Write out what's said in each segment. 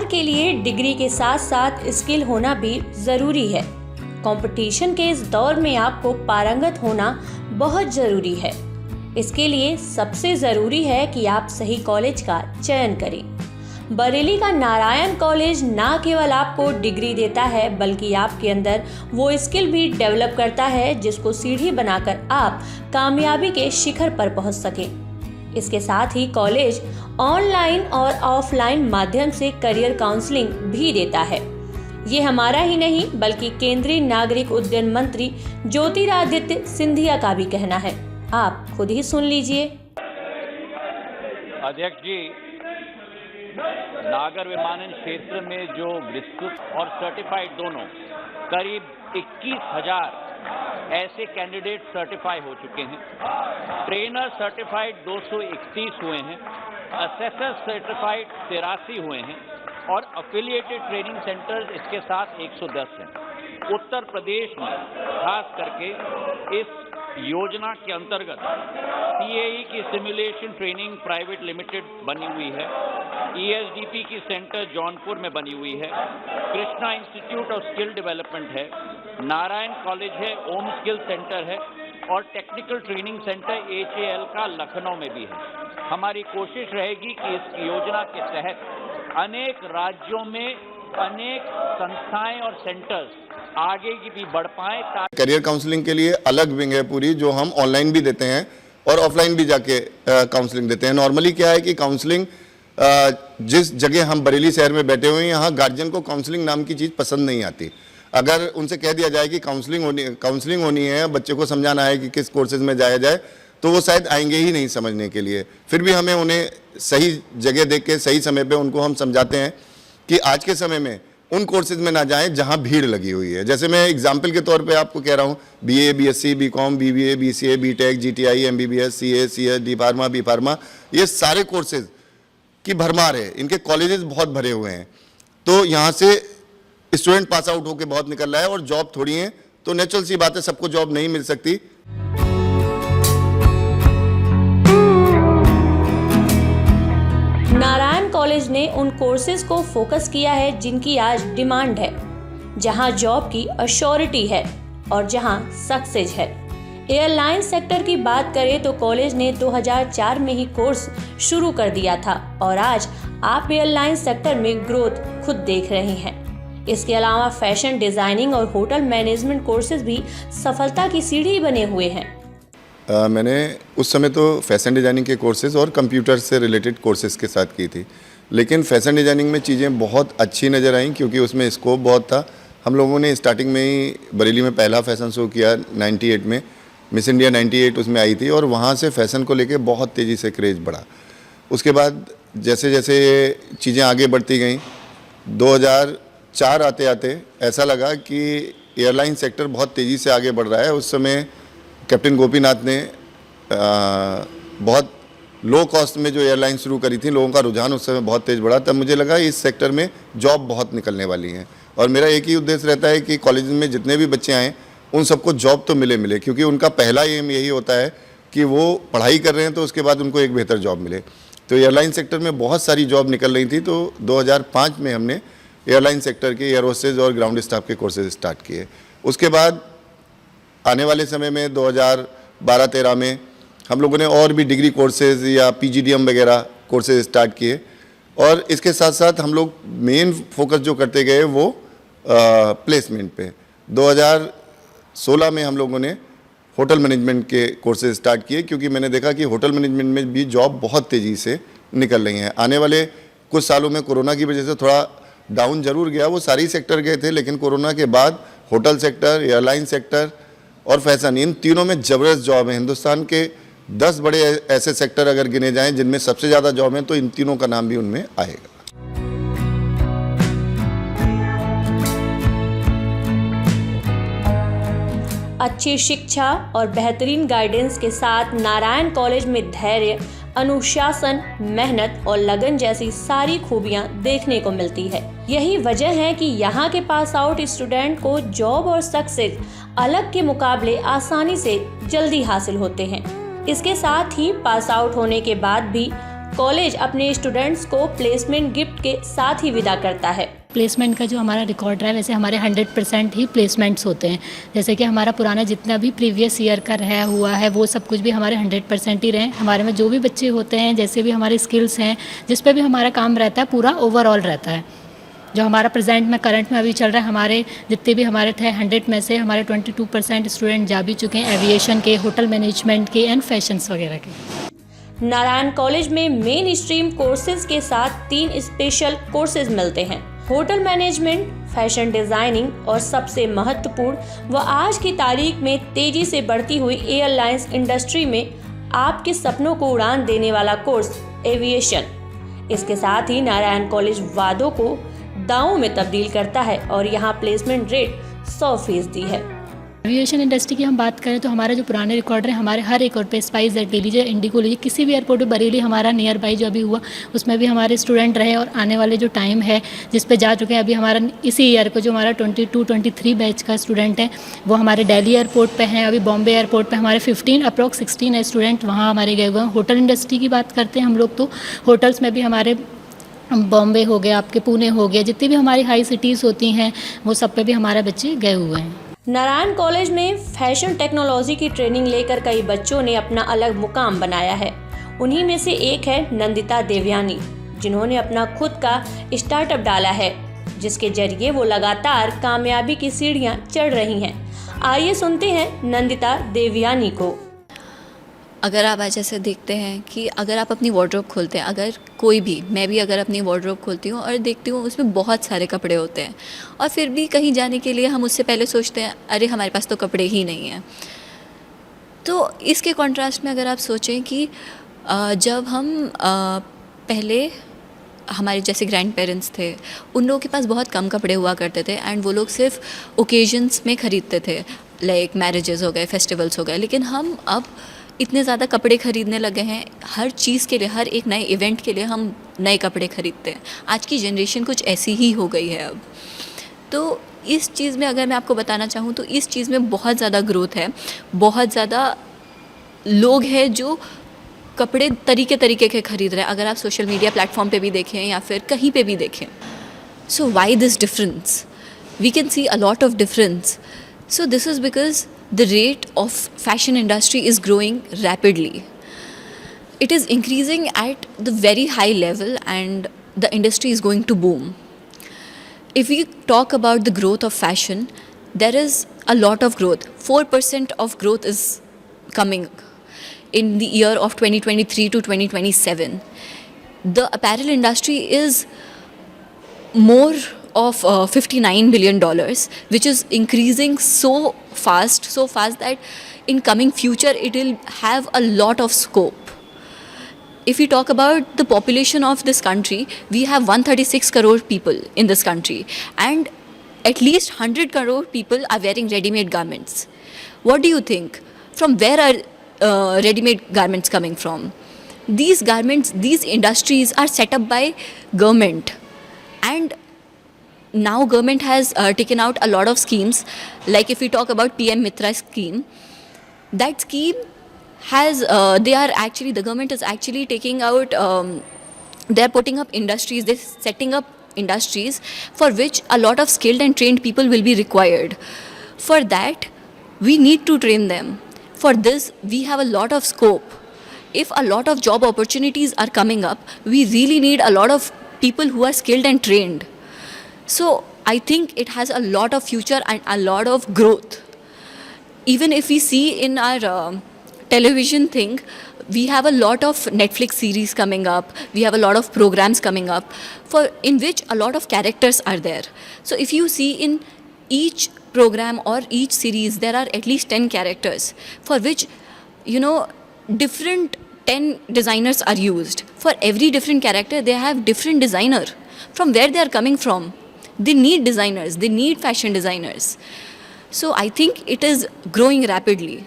रोजगार के लिए डिग्री के साथ साथ स्किल होना भी जरूरी है। कंपटीशन के इस दौर में आपको पारंगत होना बहुत जरूरी है। इसके लिए सबसे जरूरी है कि आप सही कॉलेज का चयन करें। बरेली का नारायण कॉलेज ना केवल आपको डिग्री देता है बल्कि आपके अंदर वो स्किल भी डेवलप करता है जिसको सीढ़ी बनाकर आप कामयाबी के शिखर पर पहुंच सकें। इसके साथ ही कॉलेज ऑनलाइन और ऑफलाइन माध्यम से करियर काउंसलिंग भी देता है। ये हमारा ही नहीं बल्कि केंद्रीय नागरिक उड्डयन मंत्री ज्योतिरादित्य सिंधिया का भी कहना है। आप खुद ही सुन लीजिए। अध्यक्ष जी, नागर विमानन क्षेत्र में जो विस्तृत और सर्टिफाइड दोनों करीब 21,000 ऐसे कैंडिडेट सर्टिफाई हो चुके हैं। ट्रेनर सर्टिफाइड 231 हुए हैं, असेसर सर्टिफाइड 83 हुए हैं और अफिलिएटेड ट्रेनिंग सेंटर्स इसके साथ 110 हैं। उत्तर प्रदेश में खास करके इस योजना के अंतर्गत सीएई की सिमुलेशन ट्रेनिंग प्राइवेट लिमिटेड बनी हुई है, ईएसडीपी की सेंटर जौनपुर में बनी हुई है, Krishna institute of skill development है, नारायण कॉलेज है, ओम स्किल सेंटर है और टेक्निकल ट्रेनिंग सेंटर एचएएल का लखनऊ में भी है। हमारी कोशिश रहेगी कि इस योजना के तहत अनेक राज्यों में अनेक संस्थाएं और सेंटर्स आगे की भी बढ़ पाए। करियर काउंसलिंग के लिए अलग विंग है पूरी, जो हम ऑनलाइन भी देते हैं और ऑफलाइन भी जाके काउंसलिंग देते हैं। नॉर्मली क्या है कि काउंसलिंग जिस जगह हम बरेली शहर में बैठे हुए हैं, यहाँ गार्जियन को काउंसलिंग नाम की चीज़ पसंद नहीं आती। अगर उनसे कह दिया जाए कि काउंसलिंग होनी है, बच्चे को समझाना है कि किस कोर्सेज में जाया जाए, तो वो शायद आएंगे ही नहीं समझने के लिए। फिर भी हमें उन्हें सही जगह देख के सही समय पे उनको हम समझाते हैं कि आज के समय में उन कोर्सेज में ना जाएं जहां भीड़ लगी हुई है। जैसे मैं एग्जाम्पल के तौर पे आपको कह रहा हूं, BA, BSc, BCom, BBA, BCA, BTech, GTI, MBBS, CA, CS, D pharma, B pharma, ये सारे कोर्सेज की भरमार है। इनके कॉलेजेस बहुत भरे हुए हैं, तो यहाँ से स्टूडेंट पास आउट होकर बहुत निकल रहा है और जॉब थोड़ी है, तो नेचुरल सी बात है, सबको जॉब नहीं मिल सकती। नारायण कॉलेज ने उन कोर्सेज को फोकस किया है जिनकी आज डिमांड है, जहां जॉब की अश्योरिटी है और जहां सक्सेस है। एयरलाइन सेक्टर की बात करें तो कॉलेज ने 2004 में ही कोर्स शुरू कर दिया था और आज आप एयरलाइन सेक्टर में ग्रोथ खुद देख रहे हैं। इसके अलावा फैशन डिजाइनिंग और होटल मैनेजमेंट कोर्सेज भी सफलता की सीढ़ी बने हुए हैं। मैंने उस समय तो फैशन डिज़ाइनिंग के कोर्सेज़ और कंप्यूटर से रिलेटेड कोर्सेज़ के साथ की थी, लेकिन फैशन डिज़ाइनिंग में चीज़ें बहुत अच्छी नज़र आईं क्योंकि उसमें स्कोप बहुत था। हम लोगों ने स्टार्टिंग में ही बरेली में पहला फैशन शो किया 98 में, मिस इंडिया 98 उसमें आई थी और वहाँ से फैशन को लेके बहुत तेज़ी से क्रेज़ बढ़ा। उसके बाद जैसे जैसे चीज़ें आगे बढ़ती गईं, 2004 आते आते ऐसा लगा कि एयरलाइन सेक्टर बहुत तेज़ी से आगे बढ़ रहा है। उस समय कैप्टन गोपीनाथ ने बहुत लो कॉस्ट में जो एयरलाइन शुरू करी थी, लोगों का रुझान उस समय बहुत तेज़ बढ़ा। तब मुझे लगा इस सेक्टर में जॉब बहुत निकलने वाली हैं और मेरा एक ही उद्देश्य रहता है कि कॉलेज में जितने भी बच्चे आएँ उन सबको जॉब तो मिले, क्योंकि उनका पहला एम यही होता है कि वो पढ़ाई कर रहे हैं तो उसके बाद उनको एक बेहतर जॉब मिले। तो एयरलाइन सेक्टर में बहुत सारी जॉब निकल रही थी, तो 2005 में हमने एयरलाइन सेक्टर के एयर होस्टेज और ग्राउंड स्टाफ के कोर्सेज स्टार्ट किए। उसके बाद आने वाले समय में 2012-13 में हम लोगों ने और भी डिग्री कोर्सेज या पीजीडीएम वगैरह कोर्सेज स्टार्ट किए और इसके साथ साथ हम लोग मेन फोकस जो करते गए वो प्लेसमेंट पे। 2016 में हम लोगों ने होटल मैनेजमेंट के कोर्सेज स्टार्ट किए क्योंकि मैंने देखा कि होटल मैनेजमेंट में भी जॉब बहुत तेज़ी से निकल रही हैं। आने वाले कुछ सालों में कोरोना की वजह से थोड़ा डाउन जरूर गया, वो सारी सेक्टर गए थे, लेकिन कोरोना के बाद होटल सेक्टर, एयरलाइन सेक्टर और फैशन, इन तीनों में ज़बरदस्त जॉब है। हिंदुस्तान के 10 बड़े ऐसे सेक्टर अगर गिने जाएं जिनमें सबसे ज़्यादा जॉब है तो इन तीनों का नाम भी उनमें आएगा। अच्छी शिक्षा और बेहतरीन गाइडेंस के साथ नारायण कॉलेज में धैर्य, अनुशासन, मेहनत और लगन जैसी सारी खूबियां देखने को मिलती है। यही वजह है कि यहाँ के पास आउट स्टूडेंट को जॉब और सक्सेस अलग के मुकाबले आसानी से जल्दी हासिल होते हैं। इसके साथ ही पास आउट होने के बाद भी कॉलेज अपने स्टूडेंट्स को प्लेसमेंट गिफ्ट के साथ ही विदा करता है। प्लेसमेंट का जो हमारा रिकॉर्ड रहा है, वैसे हमारे 100% ही प्लेसमेंट्स होते हैं। जैसे कि हमारा पुराना जितना भी प्रीवियस ईयर का रहा हुआ है वो सब कुछ भी हमारे 100% ही रहे। हमारे में जो भी बच्चे होते हैं, जैसे भी हमारे स्किल्स हैं, जिस पे भी हमारा काम रहता है, पूरा ओवरऑल रहता है। जो हमारा प्रेजेंट में करंट में अभी चल रहा है, हमारे जितने भी हमारे थे 100 में से हमारे 22% स्टूडेंट जा भी चुके हैं एविएशन के, होटल मैनेजमेंट के एंड फैशंस वगैरह के। नारायण कॉलेज में मेन स्ट्रीम कोर्सेज के साथ 3 स्पेशल कोर्सेज मिलते हैं, होटल मैनेजमेंट, फैशन डिजाइनिंग और सबसे महत्वपूर्ण व आज की तारीख में तेजी से बढ़ती हुई एयरलाइंस इंडस्ट्री में आपके सपनों को उड़ान देने वाला कोर्स एविएशन। इसके साथ ही नारायण कॉलेज वादों को दावों में तब्दील करता है और यहाँ प्लेसमेंट रेट 100% है। एविएशन इंडस्ट्री की हम बात करें तो हमारे जो पुराने रिकॉर्ड हैं, हमारे हर एयरपोर्ट पे स्पाइस जेट ले लीजिए, इंडिगो लीजिए, किसी भी एयरपोर्ट पे, बरेली हमारा नियर बाई जो अभी हुआ उसमें भी हमारे स्टूडेंट रहे और आने वाले जो टाइम है जिस पे जा चुके हैं, अभी हमारा इसी ईयर को जो हमारा 22-23 बैच का स्टूडेंट है वो हमारे दिल्ली एयरपोर्ट पे हैं। अभी बॉम्बे एयरपोर्ट पे हमारे 16 है स्टूडेंट वहाँ हमारे गए हुए हैं। होटल इंडस्ट्री की बात करते हैं हम लोग तो होटल्स में भी हमारे बॉम्बे हो गया, आपके पुणे हो गया, जितनी भी हमारी हाई सिटीज़ होती हैं वो सब पे भी हमारे बच्चे गए हुए हैं। नारायण कॉलेज में फैशन टेक्नोलॉजी की ट्रेनिंग लेकर कई बच्चों ने अपना अलग मुकाम बनाया है। उन्हीं में से एक है नंदिता देवयानी, जिन्होंने अपना खुद का स्टार्टअप डाला है, जिसके जरिए वो लगातार कामयाबी की सीढ़ियां चढ़ रही हैं। आइए सुनते हैं नंदिता देवयानी को। अगर आप आज ऐसे देखते हैं कि अगर आप अपनी वार्डरोब खोलते हैं, अगर कोई भी, मैं भी अगर अपनी वार्डरोब खोलती हूँ और देखती हूँ उसमें बहुत सारे कपड़े होते हैं और फिर भी कहीं जाने के लिए हम उससे पहले सोचते हैं अरे हमारे पास तो कपड़े ही नहीं हैं। तो इसके कॉन्ट्रास्ट में अगर आप सोचें कि जब हम पहले हमारे जैसे ग्रैंड पेरेंट्स थे, उन लोगों के पास बहुत कम कपड़े हुआ करते थे एंड वो लोग सिर्फ ओकेजन्स में ख़रीदते थे, लाइक मैरिजेस हो गए, फेस्टिवल्स हो गए। लेकिन हम अब इतने ज़्यादा कपड़े ख़रीदने लगे हैं, हर चीज़ के लिए, हर एक नए इवेंट के लिए हम नए कपड़े ख़रीदते हैं। आज की जनरेशन कुछ ऐसी ही हो गई है अब। तो इस चीज़ में अगर मैं आपको बताना चाहूँ तो इस चीज़ में बहुत ज़्यादा ग्रोथ है, बहुत ज़्यादा लोग हैं जो कपड़े तरीके के ख़रीद रहे हैं। अगर आप सोशल मीडिया प्लेटफॉर्म पे भी देखें या फिर कहीं पे भी देखें। So why this difference? We can see a lot of difference. So this is because the rate of fashion industry is growing rapidly. It is increasing at the very high level and the industry is going to boom. If we talk about the growth of fashion, there is a lot of growth. 4% of growth is coming in the year of 2023 to 2027. The apparel industry is more of $59 billion, which is increasing so fast that in coming future it will have a lot of scope. If we talk about the population of this country, we have 136 crore people in this country and at least 100 crore people are wearing ready-made garments. What do you think? From where are ready-made garments coming from? These garments, these industries are set up by government, and now government has taken out a lot of schemes. Like if we talk about PM Mitra scheme, that scheme has the government is actually taking out, they're putting up industries, they're setting up industries for which a lot of skilled and trained people will be required. For that, we need to train them. For this, we have a lot of scope. If a lot of job opportunities are coming up, we really need a lot of people who are skilled and trained. So I think it has a lot of future and a lot of growth. Even if we see in our television thing, we have a lot of Netflix series coming up, we have a lot of programs coming up in which a lot of characters are there. So if you see in each program or each series, there are at least 10 characters for which, different 10 designers are used. For every different character, they have different designer. From where they are coming from? They need designers, they need fashion designers. So I think it is growing rapidly.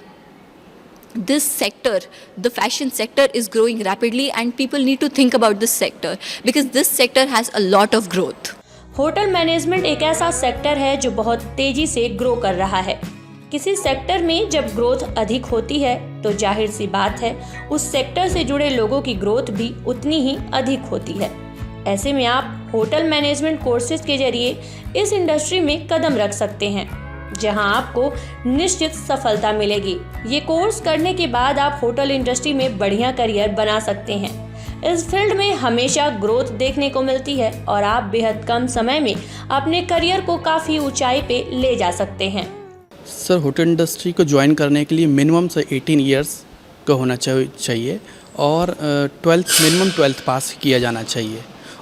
This sector, the fashion sector, is growing rapidly and people need to think about this sector because this sector has a lot of growth. Hotel management एक ऐसा sector है जो बहुत तेजी से grow कर रहा है। किसी सेक्टर में जब ग्रोथ अधिक होती है तो तो जाहिर सी बात है उस सेक्टर से जुड़े लोगों की ग्रोथ भी उतनी ही अधिक होती है। ऐसे में आप होटल मैनेजमेंट कोर्सेज के जरिए इस इंडस्ट्री में कदम रख सकते हैं, जहां आपको निश्चित सफलता मिलेगी। ये कोर्स करने के बाद आप होटल इंडस्ट्री में बढ़िया करियर बना सकते हैं। इस फील्ड में हमेशा ग्रोथ देखने को मिलती है और आप बेहद कम समय में अपने करियर को काफ़ी ऊंचाई पे ले जा सकते हैं। सर, होटल इंडस्ट्री को ज्वाइन करने के लिए मिनिमम से 18 इयर्स का होना चाहिए और मिनिमम 12th पास किया जाना चाहिए।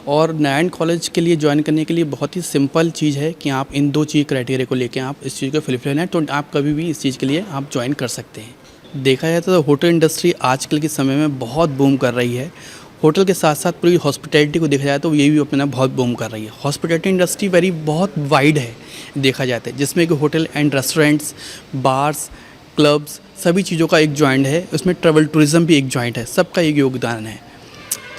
और नारायण कॉलेज के लिए ज्वाइन करने के लिए बहुत ही सिंपल चीज़ है कि आप इन 2 चीज़ क्राइटेरिया को लेकर आप इस चीज़ को फुलफिल हैं तो आप कभी भी इस चीज़ के लिए आप ज्वाइन कर सकते हैं। देखा जाए तो होटल इंडस्ट्री आजकल के समय में बहुत बूम कर रही है। होटल के साथ साथ पूरी हॉस्पिटैलिटी को देखा जाए तो ये भी अपना बहुत बूम कर रही है। हॉस्पिटैलिटी इंडस्ट्री बहुत वाइड है देखा जाता है, जिसमें कि hotel and restaurants, bars, clubs सभी चीज़ों का एक जॉइंट है। उसमें ट्रैवल टूरिज़्म भी एक जॉइंट है, सबका एक योगदान है।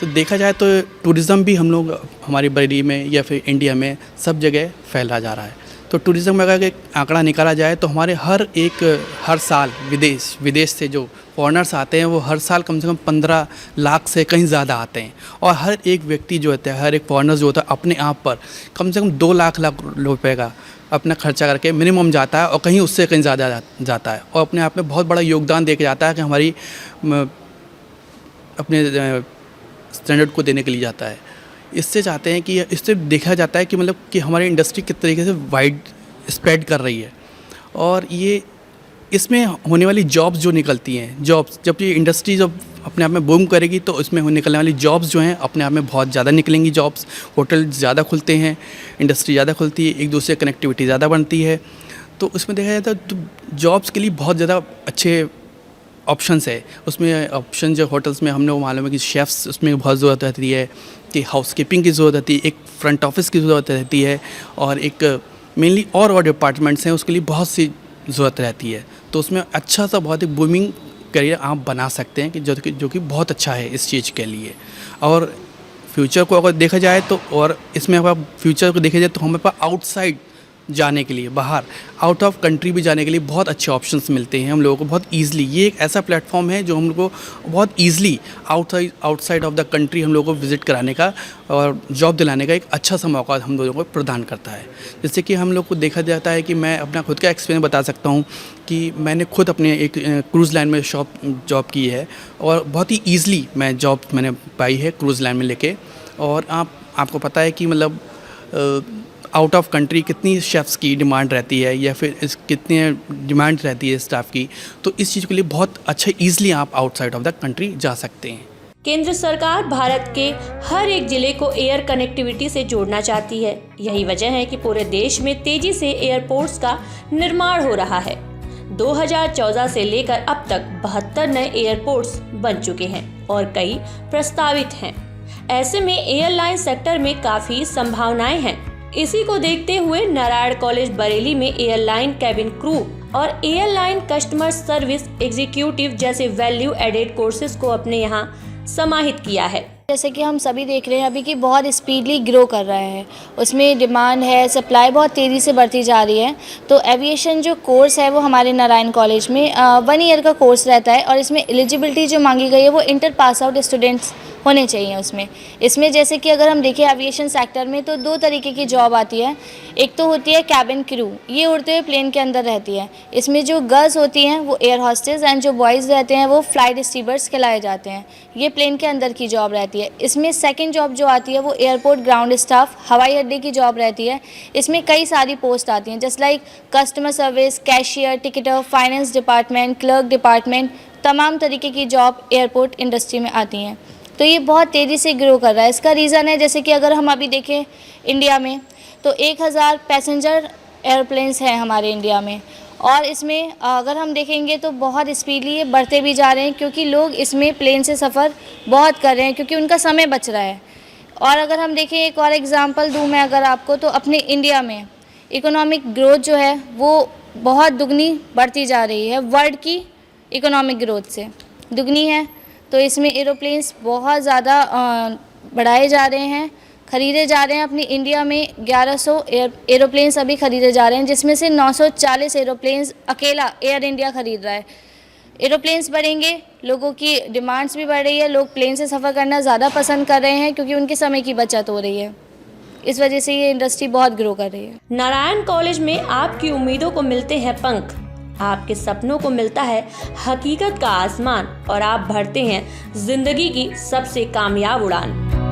तो देखा जाए तो टूरिज़्म भी हम लोग हमारी बरेली में या फिर इंडिया में सब जगह फैला जा रहा है। तो टूरिज़्म में अगर एक आंकड़ा निकाला जाए तो हमारे हर साल विदेश से जो फॉरेनर्स आते हैं वो हर साल कम से कम 15 लाख से कहीं ज़्यादा आते हैं। और हर एक व्यक्ति जो होता है, हर एक फॉरेनर जो होता है अपने आप पर कम से कम 2 लाख रुपए का अपना खर्चा करके मिनिमम जाता है और कहीं उससे कहीं ज़्यादा जाता है और अपने आप में बहुत बड़ा योगदान दे के जाता है कि हमारी अपने स्टैंडर्ड को देने के लिए जाता है। इससे चाहते हैं कि इससे देखा जाता है कि मतलब कि हमारी इंडस्ट्री किस तरीके से वाइड स्प्रेड कर रही है और ये इसमें होने वाली जॉब्स जो निकलती हैं, जॉब्स जब ये इंडस्ट्री जब अपने आप में बूम करेगी तो इसमें निकलने वाली जॉब्स जो हैं अपने आप में बहुत ज़्यादा निकलेंगी। जॉब्स, होटल ज़्यादा खुलते हैं, इंडस्ट्री ज़्यादा खुलती है, एक दूसरे कनेक्टिविटी ज़्यादा बनती है। तो उसमें देखा जाता है तो जॉब्स के लिए बहुत ज़्यादा अच्छे ऑप्शंस है। उसमें ऑप्शन जो होटल्स में हम लोग मालूम है कि शेफ़्स उसमें बहुत ज़रूरत रहती है, कि हाउसकीपिंग की ज़रूरत रहती है, एक फ्रंट ऑफिस की ज़रूरत रहती है और एक मेनली और डिपार्टमेंट्स हैं उसके लिए बहुत सी ज़रूरत रहती है। तो उसमें अच्छा सा बहुत एक बूमिंग करियर आप बना सकते हैं कि जो कि बहुत अच्छा है इस चीज़ के लिए। और फ्यूचर को अगर देखा जाए तो और इसमें अगर फ्यूचर को देखा जाए तो हमें पास आउटसाइड जाने के लिए, बाहर आउट ऑफ कंट्री भी जाने के लिए बहुत अच्छे ऑप्शंस मिलते हैं हम लोगों को बहुत ईज़िली। ये एक ऐसा प्लेटफॉर्म है जो हम लोग को बहुत easily outside of the country हम लोगों को विज़िट कराने का और जॉब दिलाने का एक अच्छा सा मौका हम लोगों को प्रदान करता है। जैसे कि हम लोग को देखा जाता है कि मैं अपना खुद का एक्सपीरियंस बता सकता हूँ कि मैंने खुद अपने एक क्रूज़ लाइन में जॉब की है और बहुत ही ईज़िली मैंने पाई है क्रूज़ लाइन में लेके। और आपको पता है कि मतलब आउट ऑफ कंट्री कितनी शेफ़्स की डिमांड रहती है या फिर कितनी डिमांड रहती है स्टाफ की, तो इस चीज़ के लिए बहुत अच्छा ईज़िली आप आउटसाइड ऑफ द कंट्री जा सकते हैं। केंद्र सरकार भारत के हर एक जिले को एयर कनेक्टिविटी से जोड़ना चाहती है। यही वजह है कि पूरे देश में तेजी से एयरपोर्ट्स का निर्माण हो रहा है। 2014 से लेकर अब तक 72 नए एयरपोर्ट्स बन चुके हैं और कई प्रस्तावित हैं। ऐसे में एयरलाइन सेक्टर में काफ़ी संभावनाएं हैं। इसी को देखते हुए नारायण कॉलेज बरेली में एयरलाइन कैबिन क्रू और एयरलाइन कस्टमर सर्विस एग्जीक्यूटिव जैसे वैल्यू एडेड कोर्सेज को अपने यहाँ समाहित किया है। जैसे कि हम सभी देख रहे हैं अभी कि बहुत स्पीडली ग्रो कर रहा है, उसमें डिमांड है, सप्लाई बहुत तेज़ी से बढ़ती जा रही है। तो एविएशन जो कोर्स है वो हमारे नारायण कॉलेज में 1 ईयर का कोर्स रहता है और इसमें एलिजिबिलिटी जो मांगी गई है वो इंटर पास आउट स्टूडेंट्स होने चाहिए इसमें जैसे कि अगर हम देखें एविएशन सेक्टर में तो 2 तरीके की जॉब आती है। एक तो होती है कैबिन क्रू, ये उड़ते हुए प्लेन के अंदर रहती है। इसमें जो गर्ल्स होती हैं वो एयर हॉस्टेस एंड जो बॉयज़ रहते हैं वो फ्लाइट रिसीवर्स कहलाए जाते हैं। ये प्लेन के अंदर की जॉब रहती है। इसमें सेकंड जॉब जो आती है वो एयरपोर्ट ग्राउंड स्टाफ, हवाई अड्डे की जॉब रहती है। इसमें कई सारी पोस्ट आती हैं just like customer service, cashier, tkinter, finance department, clerk department, तमाम तरीके की जॉब एयरपोर्ट इंडस्ट्री में आती हैं। तो ये बहुत तेज़ी से ग्रो कर रहा है। इसका रीज़न है जैसे कि अगर हम अभी देखें इंडिया में तो 1000 पैसेंजर एयरप्लेन्स हैं हमारे इंडिया में और इसमें अगर हम देखेंगे तो बहुत स्पीडली ये बढ़ते भी जा रहे हैं क्योंकि लोग इसमें प्लेन से सफ़र बहुत कर रहे हैं क्योंकि उनका समय बच रहा है। और अगर हम देखें एक और एग्ज़ाम्पल दूँ मैं अगर आपको तो अपने इंडिया में इकोनॉमिक ग्रोथ जो है वो बहुत दुगनी बढ़ती जा रही है, वर्ल्ड की इकोनॉमिक ग्रोथ से दुगनी है। तो इसमें एरोप्लेन्स बहुत ज़्यादा बढ़ाए जा रहे हैं, ख़रीदे जा रहे हैं। अपनी इंडिया में 1100 एरोप्लेन्स अभी ख़रीदे जा रहे हैं जिसमें से 940 एरोप्लेन्स अकेला एयर इंडिया ख़रीद रहा है। एरोप्लेन्स बढ़ेंगे, लोगों की डिमांड्स भी बढ़ रही है, लोग प्लेन से सफ़र करना ज़्यादा पसंद कर रहे हैं क्योंकि उनके समय की बचत हो रही है। इस वजह से ये इंडस्ट्री बहुत ग्रो कर रही है। नारायण कॉलेज में आपकी उम्मीदों को मिलते हैं पंख, आपके सपनों को मिलता है हकीकत का आसमान और आप भरते हैं जिंदगी की सबसे कामयाब उड़ान।